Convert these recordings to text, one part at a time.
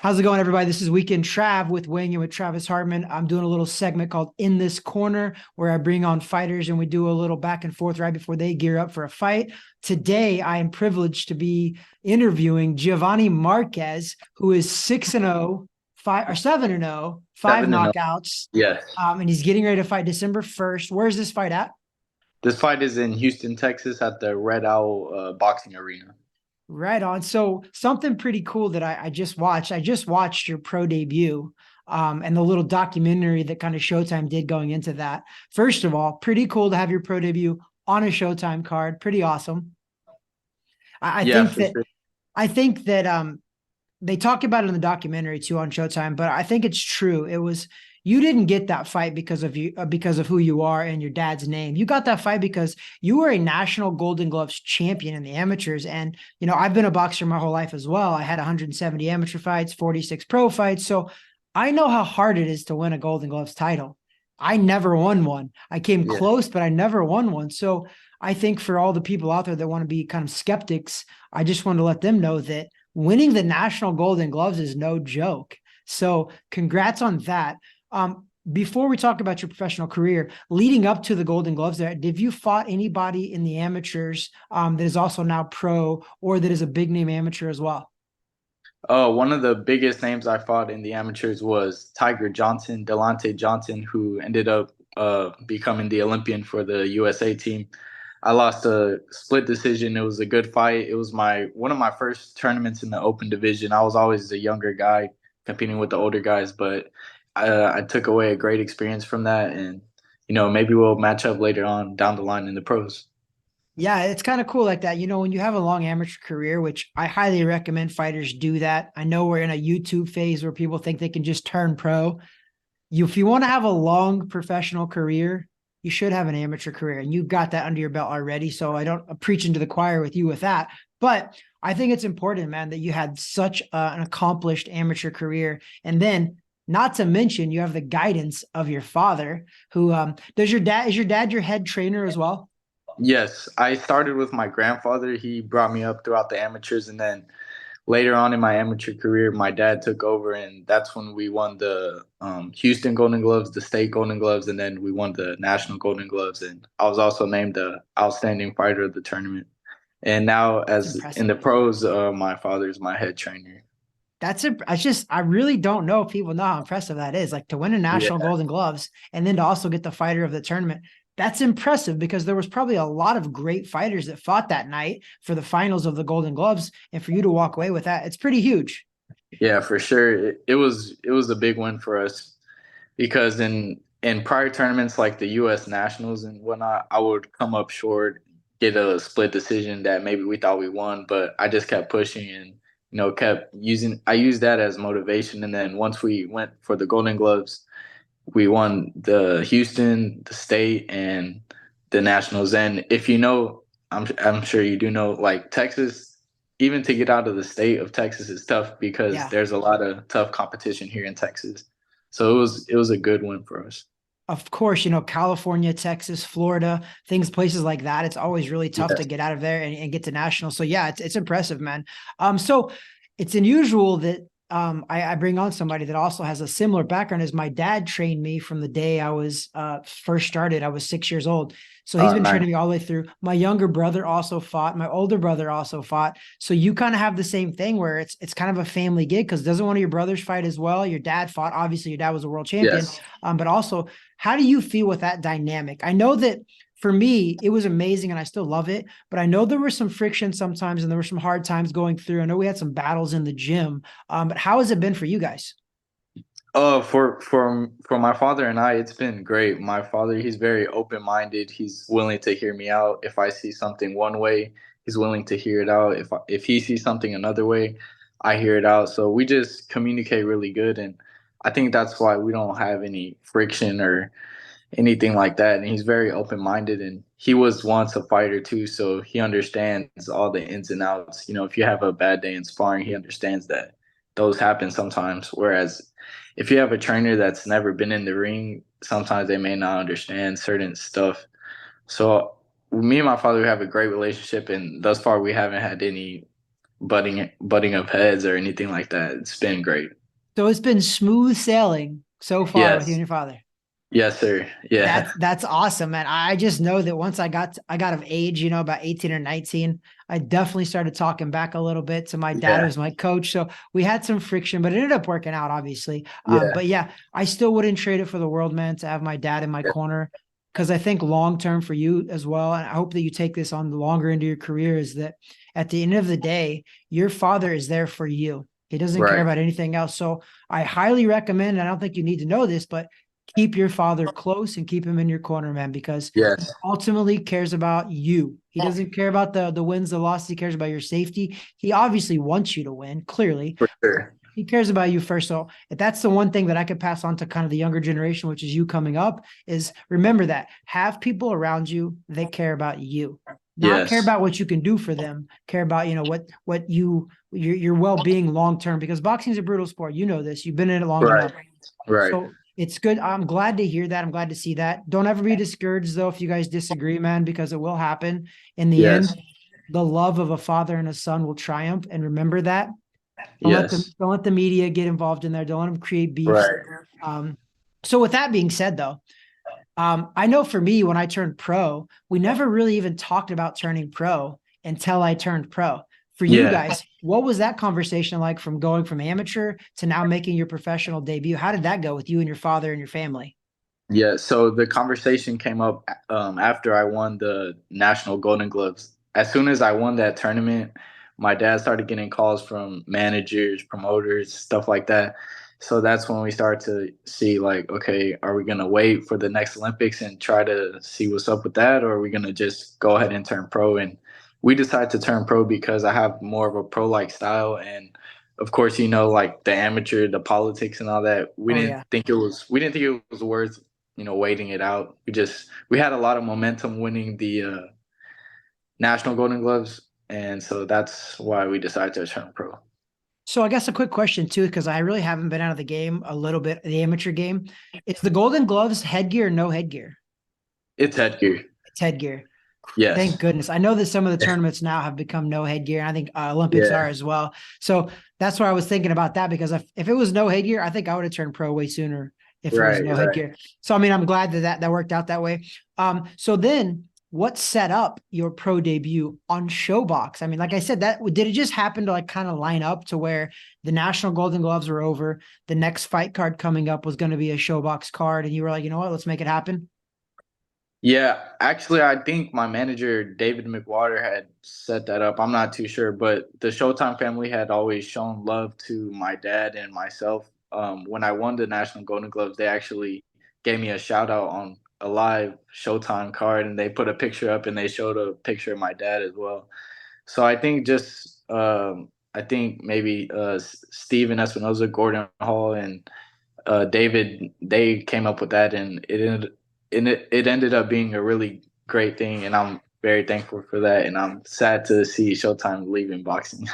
How's it going, everybody? This is Weekend Trav with Weighing In with Travis Hartman. I'm doing a little segment called In This Corner, where I bring on fighters and we do a little back and forth right before they gear up for a fight. Today, I am privileged to be interviewing Giovanni Marquez, who is 6-0, 7-0, five 7-0. knockouts, Yes. and he's getting ready to fight December 1st. Where's this fight at? This fight is in Houston, Texas at the Red Owl Boxing Arena. Right on. So something pretty cool that I just watched. I just watched your pro debut, and the little documentary that kind of Showtime did going into that. First of all, pretty cool to have your pro debut on a Showtime card. Pretty awesome. I, I Yeah, think for that sure. I think that they talk about it in the documentary too on Showtime, but I think it's true. It was you didn't get that fight because of you because of who you are and your dad's name. You got that fight because you were a national Golden Gloves champion in the amateurs. And I've been a boxer my whole life as well. I had 170 amateur fights, 46 pro fights. So I know how hard it is to win a Golden Gloves title. I never won one. I came Yeah. close, but I never won one. So I think for all the people out there that want to be kind of skeptics, I just want to let them know that winning the national Golden Gloves is no joke. So congrats on that. Before we talk about your professional career, leading up to the Golden Gloves, there, have you fought anybody in the amateurs that is also now pro or that is a big name amateur as well? One of the biggest names I fought in the amateurs was Tiger Johnson, Delonte Johnson, who ended up becoming the Olympian for the USA team. I lost a split decision. It was a good fight. It was my one of my first tournaments in the open division. I was always the younger guy competing with the older guys, but I took away a great experience from that, and maybe we'll match up later on down the line in the pros. Yeah, it's kind of cool like that. When you have a long amateur career, which I highly recommend fighters do that. I know we're in a YouTube phase where people think they can just turn pro. If you want to have a long professional career, you should have an amateur career, and you've got that under your belt already. So I don't preach into the choir with you with that, but I think it's important, man, that you had such an accomplished amateur career, and then not to mention you have the guidance of your father, who does your dad is your dad your head trainer as well? Yes, I started with my grandfather. He brought me up throughout the amateurs, and then later on in my amateur career, my dad took over, and that's when we won the Houston Golden Gloves, the state Golden Gloves, and then we won the national Golden Gloves. And I was also named the outstanding fighter of the tournament. And now, That's as in impressive. the pros, my father is my head trainer. I really don't know if people know how impressive that is. Like to win a Yeah, national Golden Gloves and then to also get the fighter of the tournament. That's impressive because there was probably a lot of great fighters that fought that night for the finals of the Golden Gloves, and for you to walk away with that, it's pretty huge. yeah, for sure. It was a big win for us because in prior tournaments like the U.S. Nationals and whatnot, I would come up short, get a split decision that maybe we thought we won, but I just kept pushing and kept using. I used that as motivation, and then once we went for the Golden Gloves, we won the Houston, the state, and the Nationals. And if you know, I'm sure you do know, like Texas. Even to get out of the state of Texas is tough because Yeah. there's a lot of tough competition here in Texas. So it was a good win for us. Of course, California, Texas, Florida, things, places like that. It's always really tough to Yes. get out of there and get to national. So yeah, it's impressive, man. So it's unusual that I bring on somebody that also has a similar background as my dad trained me from the day I was first started. I was 6 years old. So he's been Nice. training me all the way through. My younger brother also fought. My older brother also fought. So you kind of have the same thing where it's kind of a family gig because doesn't one of your brothers fight as well? Your dad fought. Obviously, your dad was a world champion. Yes. But also, how do you feel with that dynamic? I know that for me, it was amazing and I still love it, but I know there was some friction sometimes and there were some hard times going through. I know we had some battles in the gym, but how has it been for you guys? For my father and I, it's been great. My father, he's very open-minded. He's willing to hear me out. If I see something one way, he's willing to hear it out. If he sees something another way, I hear it out. So we just communicate really good, and I think that's why we don't have any friction or anything like that. And he's very open-minded, and he was once a fighter too, so he understands all the ins and outs. If you have a bad day in sparring, he understands that those happen sometimes. Whereas if you have a trainer that's never been in the ring, sometimes they may not understand certain stuff. So me and my father have a great relationship, and thus far we haven't had any butting up heads or anything like that. It's been great. So it's been smooth sailing so far with you and Yes. your father. Yes, sir. Yeah. That's awesome, man. I just know that once I got of age, about 18 or 19, I definitely started talking back a little bit to my dad, who Yeah. was my coach. So we had some friction, but it ended up working out, obviously. Yeah. But yeah, I still wouldn't trade it for the world, man, to have my dad in my Yeah. corner. Because I think long term for you as well, and I hope that you take this on the longer into your career, is that at the end of the day, your father is there for you. He doesn't care Right. about anything else. So I highly recommend, and I don't think you need to know this, but keep your father close and keep him in your corner, man, because he Yes. ultimately cares about you. He doesn't care about the wins, the losses. He cares about your safety. He obviously wants you to win, clearly. For sure. He cares about you first. So if that's the one thing that I could pass on to kind of the younger generation, which is you coming up, is remember that. Have people around you that care about you. Not care Yes. about what you can do for them, care about, what your well-being long term, because boxing is a brutal sport. You know this. You've been in it long Right. enough. Right. So it's good. I'm glad to hear that. I'm glad to see that. Don't ever be discouraged though if you guys disagree, man, because it will happen. In the Yes. end, the love of a father and a son will triumph. And remember that. Yes. Don't let the media get involved in there. Don't let them create beefs. Right. Um, so with that being said, though, I know for me, when I turned pro, we never really even talked about turning pro until I turned pro. For you Yeah. guys, what was that conversation like from going from amateur to now making your professional debut? How did that go with you and your father and your family? Yeah, so the conversation came up after I won the National Golden Gloves. As soon as I won that tournament, my dad started getting calls from managers, promoters, stuff like that. So that's when we started to see, like, okay, are we gonna wait for the next Olympics and try to see what's up with that, or are we gonna just go ahead and turn pro? And we decided to turn pro because I have more of a pro-like style, and of course, like the amateur, the politics and all that. Oh yeah. We didn't think it was worth waiting it out. We had a lot of momentum winning the national Golden Gloves, and so that's why we decided to turn pro. So I guess a quick question too, because I really haven't been out of the game a little bit, the amateur game. Is the Golden Gloves headgear or no headgear? It's headgear. It's headgear. Thank Yes. goodness. I know that some of the tournaments now have become no headgear. And I think Olympics are Yeah. as well. So that's why I was thinking about that, because if it was no headgear, I think I would have turned pro way sooner if it was Right. no Right. headgear. So I mean, I'm glad that worked out that way. So then what set up your pro debut on Showbox? I mean, like I said, that did it just happen to like kind of line up to where the National Golden Gloves were over, the next fight card coming up was going to be a Showbox card, and you were like, you know what, let's make it happen? Yeah, actually, I think my manager David McWater had set that up. I'm not too sure, but the Showtime family had always shown love to my dad and myself. When I won the National Golden Gloves, they actually gave me a shout out on a live Showtime card, and they put a picture up and they showed a picture of my dad as well. So I think maybe Steven Espinoza, Gordon Hall, and David, they came up with that, and it ended up being a really great thing, and I'm very thankful for that, and I'm sad to see Showtime leaving boxing.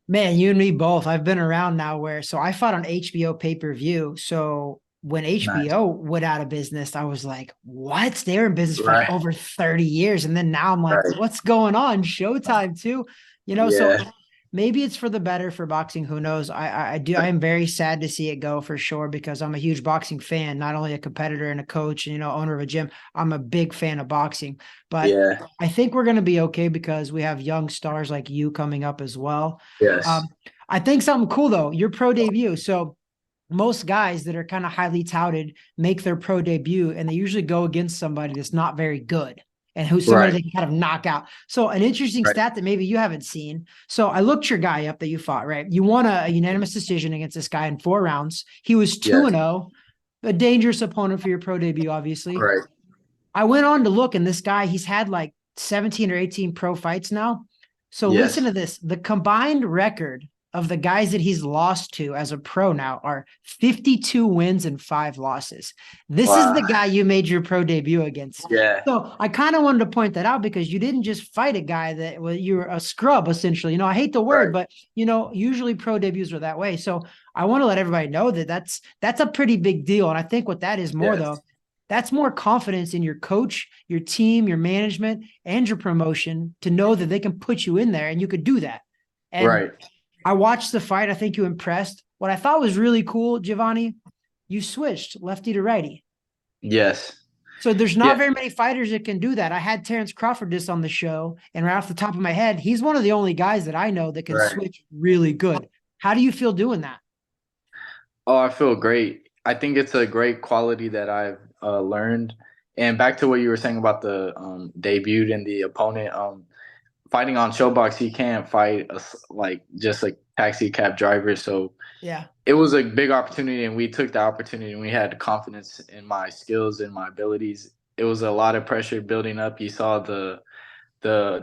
Man, you and me both. I've been around now so I fought on HBO pay-per-view. So when Nice. HBO went out of business, I was like, what? They were in business for like Right. over 30 years. And then now I'm like, Right. what's going on? Showtime too. So Yeah. maybe it's for the better for boxing. Who knows? I am very sad to see it go for sure, because I'm a huge boxing fan, not only a competitor and a coach and owner of a gym. I'm a big fan of boxing. But Yeah. I think we're going to be okay because we have young stars like you coming up as well. Yes. Um, I think something cool though, your pro debut. So most guys that are kind of highly touted make their pro debut, and they usually go against somebody that's not very good and who's somebody Right. they can kind of knock out. So an interesting Right. stat that maybe you haven't seen. So I looked your guy up that you fought, right? You won a unanimous decision against this guy in 4 rounds. He was 2 Yes. and 0, a dangerous opponent for your pro debut, obviously. Right. I went on to look, and this guy, he's had like 17 or 18 pro fights now. So listen Yes. to this. The combined record of the guys that he's lost to as a pro now are 52 wins and 5 losses. This is the Wow. guy you made your pro debut against. Yeah. So I kind of wanted to point that out, because you didn't just fight a guy that was, you were a scrub essentially. I hate the word, Right. but usually pro debuts are that way. So I want to let everybody know that that's a pretty big deal. And I think what that is more Yes. though, that's more confidence in your coach, your team, your management, and your promotion to know that they can put you in there and you could do that. And Right. I watched the fight. I think you impressed. What I thought was really cool, Giovanni, you switched lefty to righty. Yes. So there's Yeah. not very many fighters that can do that. I had Terrence Crawford just on the show, and right off the top of my head, he's one of the only guys that I know that can Right. switch really good. How do you feel doing that? Oh, I feel great. I think it's a great quality that I've learned. And back to what you were saying about the debut and the opponent, fighting on Showbox, you can't fight like just a taxi cab driver. So Yeah. it was a big opportunity, and we took the opportunity, and we had confidence in my skills and my abilities. It was a lot of pressure building up. You saw the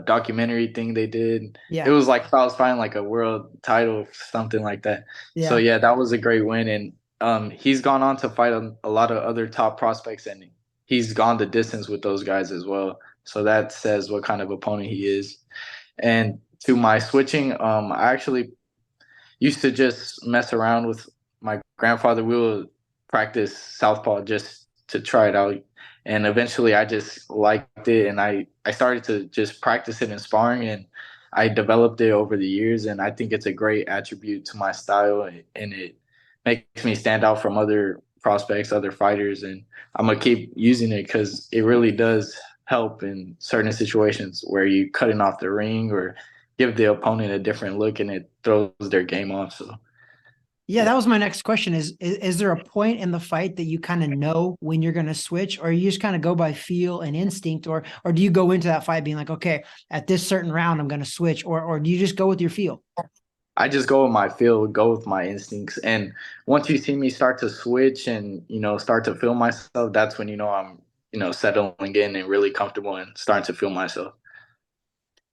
documentary thing they did. It Yeah. was like if I was fighting like a world title, something like that. So Yeah. yeah, that was a great win. And he's gone on to fight a lot of other top prospects, and he's gone the distance with those guys as well. So that says what kind of opponent he is. And to my switching, I actually used to just mess around with my grandfather. We would practice southpaw just to try it out, and eventually I just liked it, and I started to just practice it in sparring, and I developed it over the years, and I think it's a great attribute to my style, and it makes me stand out from other prospects, other fighters, and I'm gonna keep using it because it really does help in certain situations where you cutting off the ring or give the opponent a different look, and it throws their game off. So Yeah, yeah, that was my next question. Is there a point in the fight that you kind of know when you're going to switch, or you just kind of go by feel and instinct, or do you go into that fight being like, okay, at this certain round I'm going to switch, or do you just go with your feel? I just go with my feel, go with my instincts, and once you see me start to switch and start to feel myself, that's when I'm settling in and really comfortable and starting to feel myself.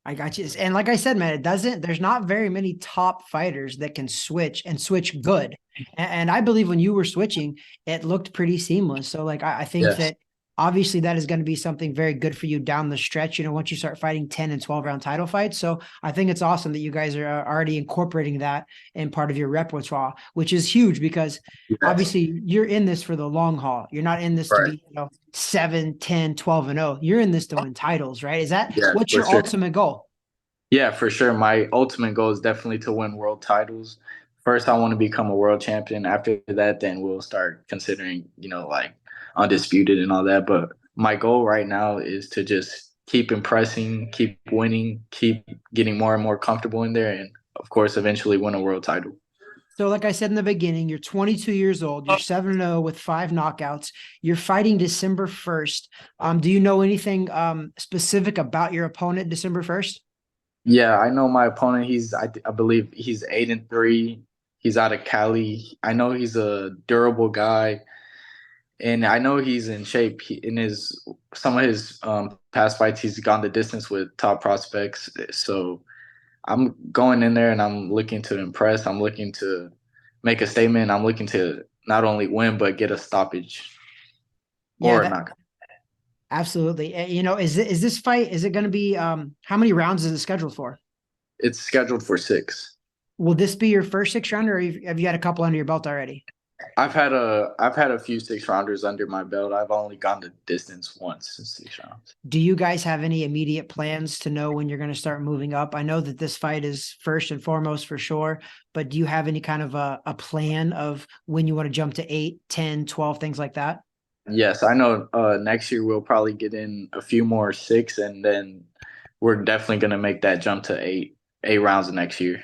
I got you. And like I said, man, there's not very many top fighters that can switch and switch good. And I believe when you were switching, it looked pretty seamless. So like, I think Yes. that obviously that is going to be something very good for you down the stretch, once you start fighting 10 and 12 round title fights. So I think it's awesome that you guys are already incorporating that in part of your repertoire, which is huge because Yes. obviously you're in this for the long haul. You're not in this to Right. be, 7, 10, 12 and 0. You're in this to win titles, right? Is that Yeah, what's for your sure. ultimate goal? Yeah, for sure. My ultimate goal is definitely to win world titles. First, I want to become a world champion. After that, then we'll start considering, like undisputed and all that. But my goal right now is to just keep impressing, keep winning, keep getting more and more comfortable in there, and of course, eventually win a world title. So, like I said in the beginning, you're 22 years old. You're 7-0 with 5 knockouts. You're fighting December 1st. Do you know anything specific about your opponent December 1st? Yeah, I know my opponent. I believe he's 8-3. He's out of Cali. I know he's a durable guy. And I know he's in shape. In his some of his past fights, he's gone the distance with top prospects. So I'm going in there and I'm looking to impress. I'm looking to make a statement. I'm looking to not only win but get a stoppage Yeah, or a that knockout. absolutely. Is this fight? Is it going to be? How many rounds is it scheduled for? It's scheduled for 6. Will this be your first 6 rounder, or have you had a couple under your belt already? I've had a few 6 rounders under my belt. I've only gone the distance once in 6 rounds. Do you guys have any immediate plans to know when you're going to start moving up? I know that this fight is first and foremost for sure, but do you have any kind of a plan of when you want to jump to 8, 10, 12, things like that? Yes, I know. Next year we'll probably get in a few more 6, and then we're definitely gonna make that jump to eight rounds next year.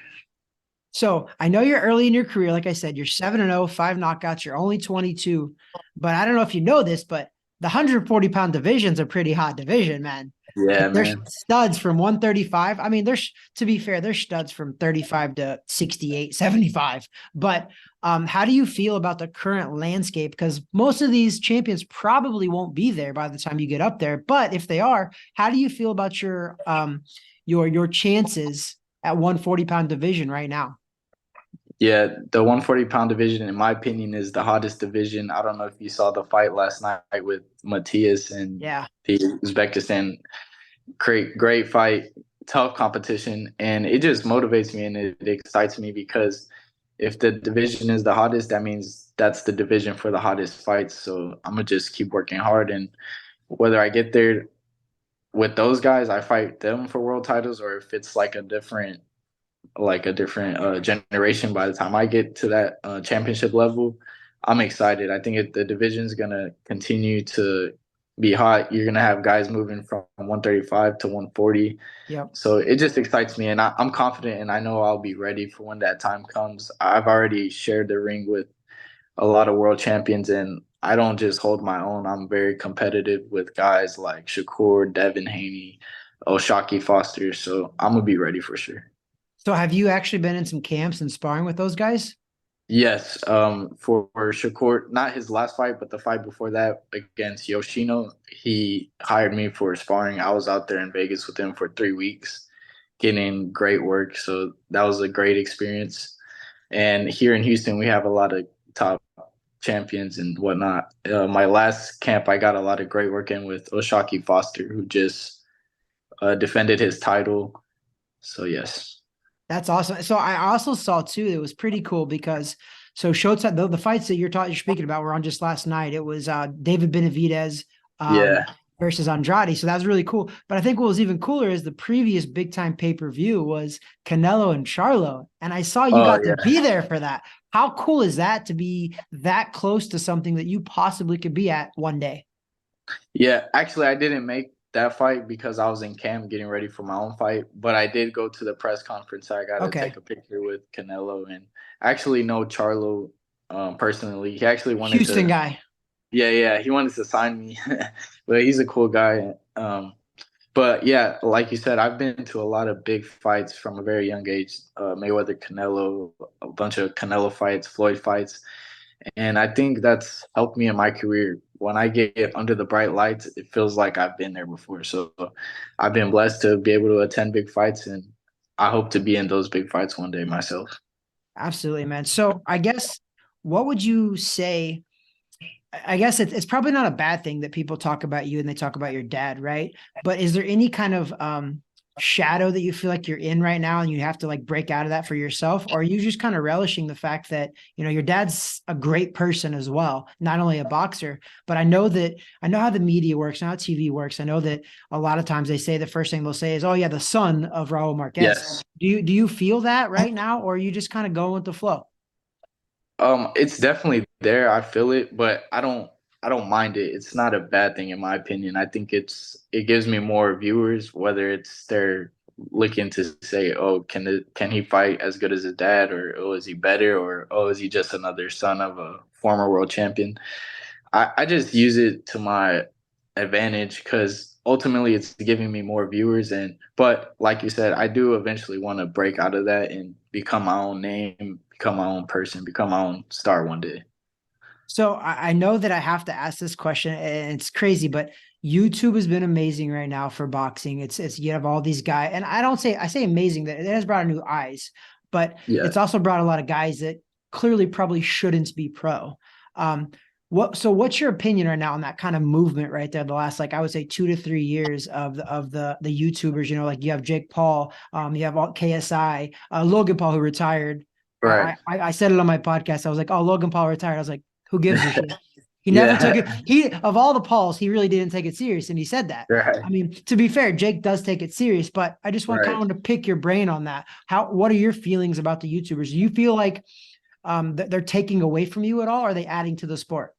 So I know you're early in your career. Like I said, you're 7-0, 5 knockouts. You're only 22, but I don't know if you know this, but the 140-pound division's a pretty hot division, man. Yeah, Like there's man. studs from 135. I mean, there's to be fair, there's studs from 35 to 68, 75. But how do you feel about the current landscape? Because most of these champions probably won't be there by the time you get up there. But if they are, how do you feel about your chances at 140-pound division right now? Yeah, the 140-pound division, in my opinion, is the hottest division. I don't know if you saw the fight last night with Matias and Yeah. the Uzbekistan. Great fight, tough competition, and it just motivates me and it excites me because if the division is the hottest, that means that's the division for the hottest fights. So I'm gonna just keep working hard, and whether I get there with those guys, I fight them for world titles, or if it's like a different like a different generation by the time I get to that championship level. I'm excited. I think the division's gonna continue to be hot. You're gonna have guys moving from 135 to 140. Yep. So it just excites me, and I'm confident, and I know I'll be ready for when that time comes. I've already shared the ring with a lot of world champions, and I don't just hold my own. I'm very competitive with guys like Shakur, Devin Haney, Oshaki Foster. So I'm gonna be ready for sure. So have you actually been in some camps and sparring with those guys? Yes, for Shakur, not his last fight, but the fight before that against Yoshino, he hired me for sparring. I was out there in Vegas with him for 3 weeks, getting great work. So that was a great experience. And here in Houston, we have a lot of top champions and whatnot. My last camp, I got a lot of great work in with Oshaki Foster, who just defended his title. So yes. That's awesome. So I also saw too, it was pretty cool because so Showtime, the fights that you're speaking about were on just last night. It was David Benavidez Yeah. versus Andrade. So that was really cool. But I think what was even cooler is the previous big time pay-per-view was Canelo and Charlo. And I saw you Oh got to yeah. be there for that. How cool is that to be that close to something that you possibly could be at one day? Yeah. Actually, I didn't make that fight because I was in camp getting ready for my own fight. But I did go to the press conference. I got to Okay. take a picture with Canelo, and I actually know Charlo personally. He actually wanted Houston to. guy. Yeah. He wanted to sign me, but he's a cool guy. But yeah, like you said, I've been to a lot of big fights from a very young age. Mayweather, Canelo, a bunch of Canelo fights, Floyd fights, and I think that's helped me in my career. When I get under the bright lights, it feels like I've been there before. So I've been blessed to be able to attend big fights, and I hope to be in those big fights one day myself. Absolutely, man. So I guess what would you say? I guess it's probably not a bad thing that people talk about you and they talk about your dad, right? But is there any kind of shadow that you feel like you're in right now and you have to like break out of that for yourself? Or are you just kind of relishing the fact that, you know, your dad's a great person as well, not only a boxer, but I know how the media works, and how TV works. I know that a lot of times they say the first thing they'll say is, oh yeah, the son of Raul Marquez. Yes. Do you feel that right now, or are you just kind of going with the flow? It's definitely there. I feel it, but I don't mind it. It's not a bad thing in my opinion. I think it gives me more viewers, whether it's they're looking to say, oh, can he fight as good as his dad, or oh, is he better, or oh, is he just another son of a former world champion? I just use it to my advantage because ultimately it's giving me more viewers, and but like you said, I do eventually want to break out of that and become my own name, become my own person, become my own star one day. So I know that I have to ask this question, and it's crazy, but YouTube has been amazing right now for boxing. It's you have all these guys, and I say amazing that it has brought new eyes, but Yeah. it's also brought a lot of guys that clearly probably shouldn't be pro. Um, what's your opinion right now on that kind of movement right there? The last, like, I would say 2 to 3 years of the YouTubers, you know, like you have Jake Paul, you have all KSI, Logan Paul, who retired. Right. I said it on my podcast. I was like, oh, Logan Paul retired. I was like, who gives a shit? He never took Yeah. it. He, of all the Pauls, he really didn't take it serious. And he said that. Right. I mean, to be fair, Jake does take it serious, but I just want Right. kind of to pick your brain on that. What are your feelings about the YouTubers? Do you feel like that they're taking away from you at all? Or are they adding to the sport?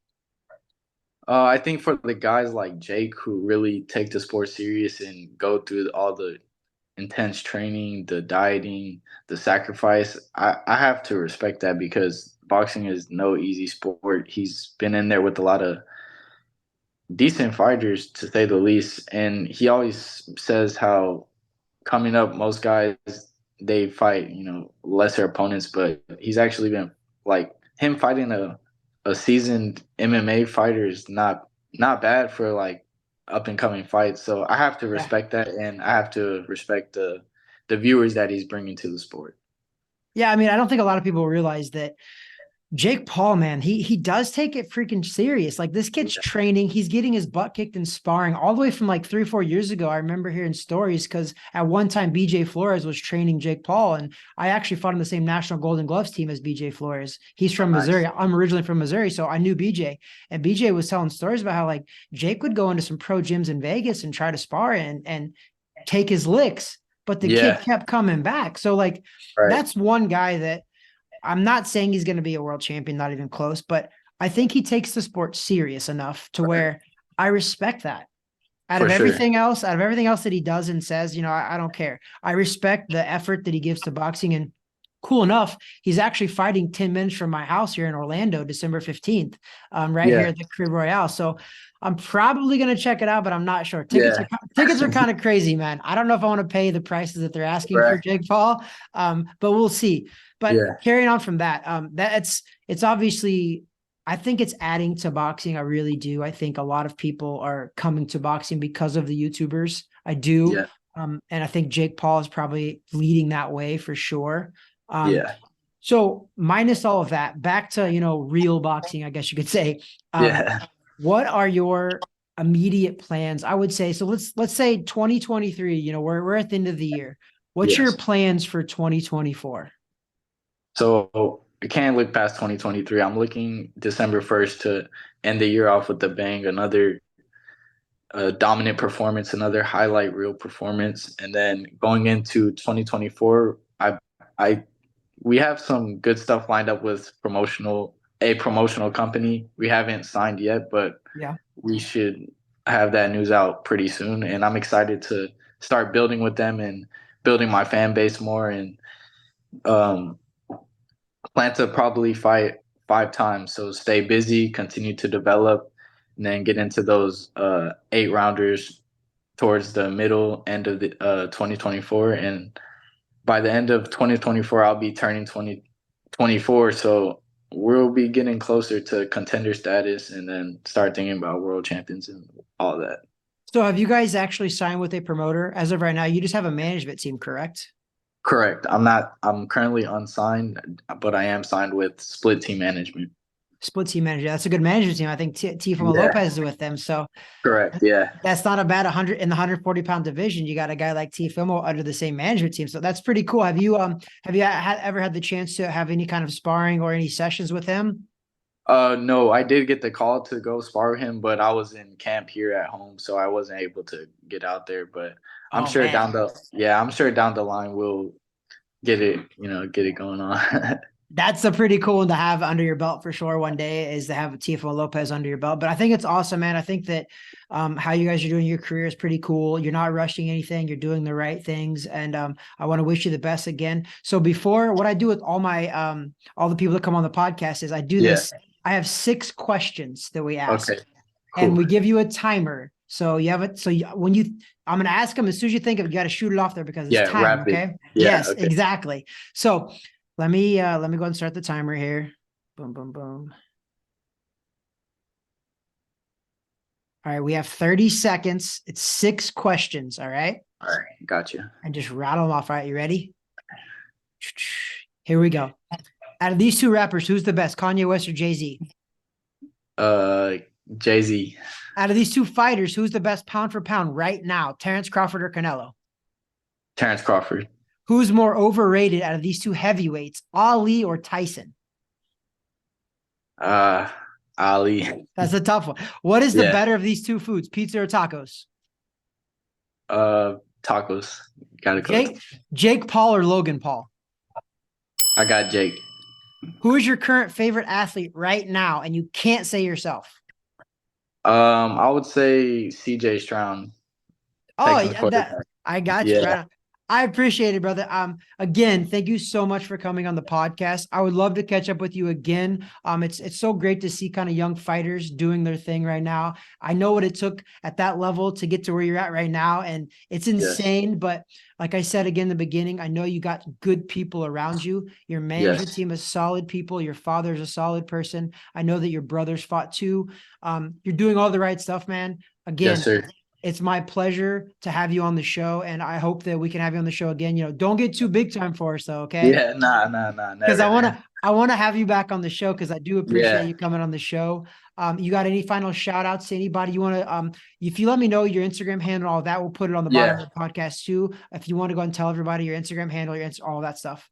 I think for the guys like Jake who really take the sport serious and go through all the intense training, the dieting, the sacrifice, I have to respect that because boxing is no easy sport. He's been in there with a lot of decent fighters to say the least. And he always says how coming up, most guys they fight, lesser opponents, but he's actually been like him fighting a seasoned MMA fighter is not bad for like up and coming fights. So I have to Yeah. respect that, and I have to respect the viewers that he's bringing to the sport. Yeah. I mean, I don't think a lot of people realize that Jake Paul, man, he does take it freaking serious. Like this kid's Yeah. training, he's getting his butt kicked in sparring all the way from like 3 or 4 years ago. I remember hearing stories because at one time BJ Flores was training Jake Paul, and I actually fought on the same National Golden Gloves team as BJ Flores. He's Oh, from nice. Missouri. I'm originally from Missouri, so I knew BJ, and BJ was telling stories about how like Jake would go into some pro gyms in Vegas and try to spar and take his licks but the kid Yeah. kept coming back. So like, Right. that's one guy that I'm not saying he's going to be a world champion, not even close, but I think he takes the sport serious enough to Right. where I respect that. For sure. Out of everything else that he does and says, I don't care. I respect the effort that he gives to boxing. And cool enough, he's actually fighting 10 minutes from my house here in Orlando, December 15th, right here Yeah. at the Crib Royale. So I'm probably going to check it out, but I'm not sure. Yeah. Tickets are kind of crazy, man. I don't know if I want to pay the prices that they're asking for Right. Jake Paul, but we'll see. But Yeah. carrying on from that, it's obviously, I think it's adding to boxing. I really do. I think a lot of people are coming to boxing because of the YouTubers. I do. Yeah. And I think Jake Paul is probably leading that way for sure. Yeah. So minus all of that, back to, real boxing, I guess you could say. Yeah. What are your immediate plans? I would say, so let's say 2023, we're at the end of the year. What's your Yes. plans for 2024? So I can't look past 2023. I'm looking December 1st to end the year off with a bang, another dominant performance, another highlight reel performance, and then going into 2024, I we have some good stuff lined up with a promotional company. We haven't signed yet, but Yeah. we should have that news out pretty soon, and I'm excited to start building with them and building my fan base more, and um, plan to probably fight 5 times. So stay busy, continue to develop, and then get into those 8 rounders towards the middle end of the 2024. And by the end of 2024, I'll be turning 2024. So we'll be getting closer to contender status, and then start thinking about world champions and all that. So have you guys actually signed with a promoter as of right now? You just have a management team, correct? Correct. I'm currently unsigned, but I am signed with Split Team Management. Split team manager. That's a good management team. I think Tifamo Yeah. Lopez is with them. So Correct. Yeah. that's not a bad 100 in the 140-pound division. You got a guy like Tifamo under the same management team. So that's pretty cool. Ever had the chance to have any kind of sparring or any sessions with him? No, I did get the call to go spar with him, but I was in camp here at home, so I wasn't able to get out there. But I'm Oh sure man, I'm sure down the line we'll get it going on. that's a pretty cool one to have under your belt for sure. One day is to have Tifamo Lopez under your belt. But I think it's awesome, man. I think that how you guys are doing your career is pretty cool. You're not rushing anything. You're doing the right things, and I want to wish you the best again. So before, what I do with all the people that come on the podcast is I do Yeah. this. I have 6 questions that we ask, Okay. and Cool. we give you a timer. So you have it. So I'm going to ask them as soon as you think of it, you got to shoot it off there because it's Yeah. time. Rapid. Okay. Yeah. Yes, Okay. exactly. So let me go ahead and start the timer here. Boom, boom, boom. All right. We have 30 seconds. It's 6 questions. All right. All right. Gotcha. And just rattle them off. All right. You ready? Here we go. Out of these 2 rappers, who's the best, Kanye West or Jay-Z? Jay-Z. Out of these 2 fighters, who's the best pound for pound right now, Terrence Crawford or Canelo? Terrence Crawford. Who's more overrated out of these 2 heavyweights, Ali or Tyson? Ali. That's a tough one. What is the Yeah. better of these 2 foods, pizza or tacos? Tacos. Gotta go. Jake Paul or Logan Paul? I got Jake. Who is your current favorite athlete right now, and you can't say yourself? I would say CJ Stroud. Oh, Texans yeah, quarterback. I got you. Yeah. Right on. I appreciate it, brother. Again, thank you so much for coming on the podcast. I would love to catch up with you again. It's so great to see kind of young fighters doing their thing right now. I know what it took at that level to get to where you're at right now, and it's insane. Yes. But like I said again in the beginning, I know you got good people around you. Your management team is solid people. Your father's a solid person. I know that your brothers fought too. You're doing all the right stuff, man. Again, yes, sir. It's my pleasure to have you on the show, and I hope that we can have you on the show again. Don't get too big time for us though, okay? Yeah, nah, Because never. I want to have you back on the show because I do appreciate you coming on the show. You got any final shout outs to anybody you want to, if you let me know your Instagram handle, all that, we'll put it on the bottom of the podcast too. If you want to go and tell everybody your Instagram handle, all that stuff.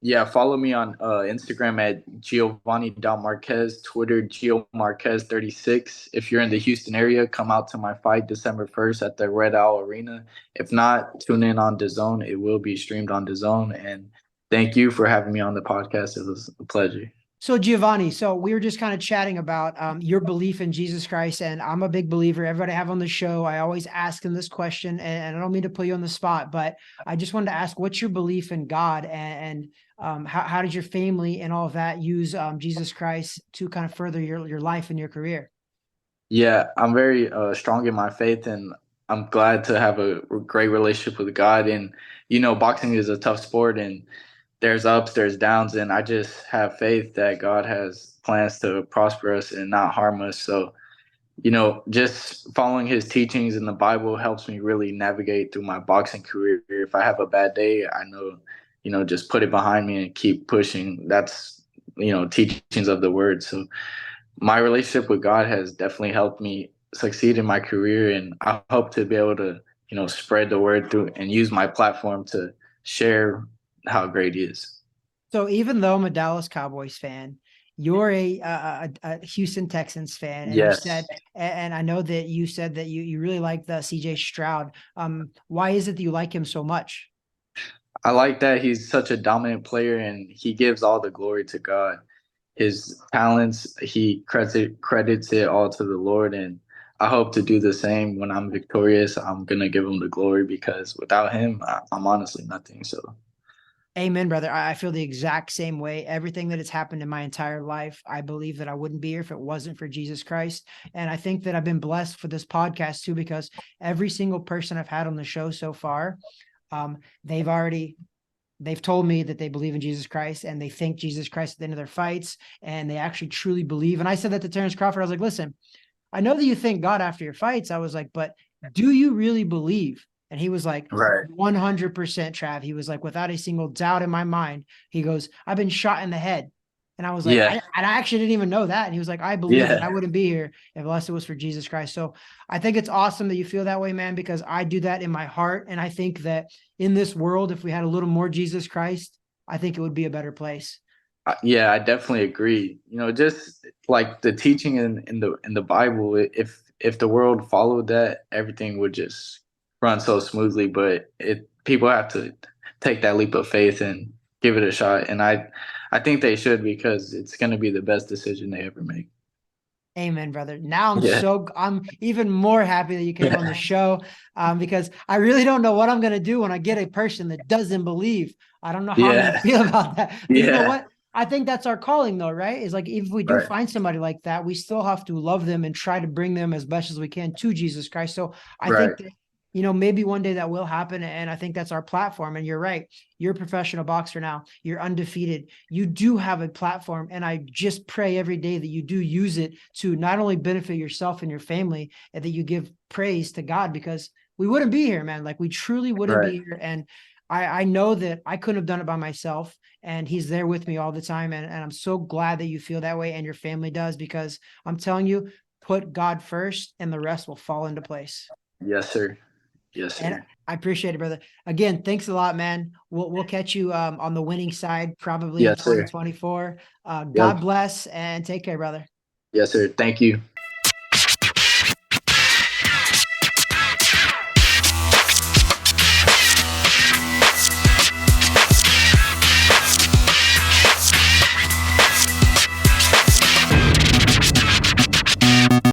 Yeah, follow me on Instagram at Giovanni.Marquez, Twitter Gio Marquez 36. If you're in the Houston area, come out to my fight December 1st at the Red Owl Arena. If not, tune in on DAZN. It will be streamed on DAZN. And thank you for having me on the podcast. It was a pleasure. So Giovanni, so we were just kind of chatting about your belief in Jesus Christ, and I'm a big believer. Everybody I have on the show, I always ask them this question, and I don't mean to put you on the spot, but I just wanted to ask, what's your belief in God, and how did your family and all of that use Jesus Christ to kind of further your life and your career? Yeah, I'm very strong in my faith, and I'm glad to have a great relationship with God. And, boxing is a tough sport, and there's ups, there's downs, and I just have faith that God has plans to prosper us and not harm us. So, just following his teachings in the Bible helps me really navigate through my boxing career. If I have a bad day, I know, just put it behind me and keep pushing. That's, teachings of the word. So my relationship with God has definitely helped me succeed in my career, and I hope to be able to, spread the word through and use my platform to share how great he is. So even though I'm a Dallas Cowboys fan, you're a Houston Texans fan, and you said, Yes. and I know that you said that you really like the CJ Stroud. Why is it that you like him so much? I like that he's such a dominant player and he gives all the glory to God. His talents, he credits it all to the Lord, and I hope to do the same when I'm victorious. I'm gonna give him the glory because without him, I'm honestly nothing. So Amen, brother. I feel the exact same way. Everything that has happened in my entire life, I believe that I wouldn't be here if it wasn't for Jesus Christ. And I think that I've been blessed for this podcast too, because every single person I've had on the show so far, um, they've already they've told me that they believe in Jesus Christ and they thank Jesus Christ at the end of their fights, and they actually truly believe. And I said that to Terrence Crawford. I was like, listen, I know that you thank God after your fights. I was like, but do you really believe? And he was like, right. 100% Trav. He was like, without a single doubt in my mind, he goes, I've been shot in the head. And I was like, Yeah, I actually didn't even know that. And he was like, I believe that I yeah, wouldn't be here unless it was for Jesus Christ. So I think it's awesome that you feel that way, man, because I do that in my heart. And I think that in this world, if we had a little more Jesus Christ, I think it would be a better place. yeah. I definitely agree. Just like the teaching in the Bible, if the world followed that, everything would just run so smoothly. But people have to take that leap of faith and give it a shot, and I think they should because it's going to be the best decision they ever make. Amen, brother. Now Yeah. I'm even more happy that you came on the Yeah. show, because I really don't know what I'm going to do when I get a person that doesn't believe. I don't know how I'm going to Yeah. feel about that. But you know Yeah. what? I think that's our calling though, right? Is like, if we do Right. find somebody like that, we still have to love them and try to bring them as best as we can to Jesus Christ. So I think Right. that, maybe one day that will happen. And I think that's our platform. And you're right. You're a professional boxer now. You're undefeated. You do have a platform. And I just pray every day that you do use it to not only benefit yourself and your family, and that you give praise to God, because we wouldn't be here, man. Like, we truly wouldn't Right. be here. And I know that I couldn't have done it by myself, and he's there with me all the time. And I'm so glad that you feel that way and your family does, because I'm telling you, put God first and the rest will fall into place. Yes, sir. Yes, And sir. I appreciate it, brother. Again, thanks a lot, man. We'll catch you on the winning side probably in Yes, sir. 2024. God Yep. bless and take care, brother. Yes, sir. Thank you.